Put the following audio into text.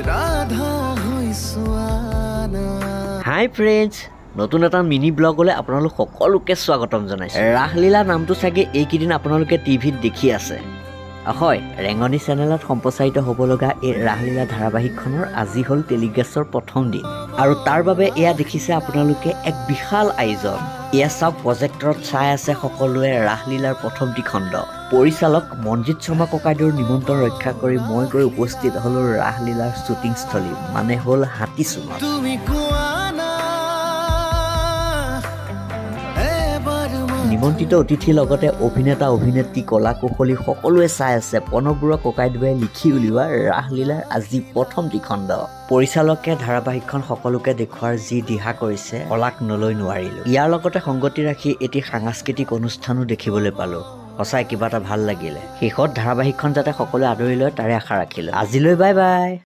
ৰাধা হৈছোৱানা। হাই friends, নতুন এটা mini ব্লগলৈ আপোনালোক সকলোকে স্বাগতম জনাইছোঁ। ৰাসলীলা নামটো চাগে এইকেইদিন আপোনালোকে টিভিত দেখি আছে। হয়, ৰেঙনি চেনেলত সম্প্ৰচাৰিত হ'ব লগা এই ৰাসলীলা ধাৰাবাহিকখনৰ আজি হ'ল টেলিকাষ্টৰ প্ৰথম দিন, আৰু তাৰ বাবে এয়া দেখিছে আপোনালোকে এক বিশাল আয়োজন। এয়া চাওক, প্ৰজেক্টৰত চাই আছে সকলোৱে ৰাসলীলাৰ প্ৰথমটি খণ্ড। পৰিচালক মনজিৎ শৰ্মা ককাইদেউৰ নিমন্ত্ৰণ ৰক্ষা কৰি মই গৈ উপস্থিত হ'লোঁ ৰাসলীলাৰ শ্বুটিংস্থলী, মানে হ'ল হাতীচুঙত। তুমি কোৱা না নিমন্ত্ৰিত অতিথিৰ লগতে অভিনেতা অভিনেত্ৰী কলা কৌশলী সকলোৱে চাই আছে প্ৰণৱ বৰুৱা ককাইদেৱে লিখি উলিওৱা ৰাসলীলাৰ আজি প্ৰথমটি খণ্ড। পৰিচালকে ধাৰাবাহিকখন সকলোকে দেখুওৱাৰ যি দিহা কৰিছে শলাগ নলৈ নোৱাৰিলোঁ। ইয়াৰ লগতে সংগতি ৰাখি এটি সাংস্কৃতিক অনুষ্ঠানো দেখিবলৈ পালোঁ। সঁচাই কিবা এটা ভাল লাগিলে। শেষত ধাৰাবাহিকখন যাতে সকলোৱে আদৰি লয় তাৰে আশা ৰাখিলোঁ। আজিলৈ বাই বাই।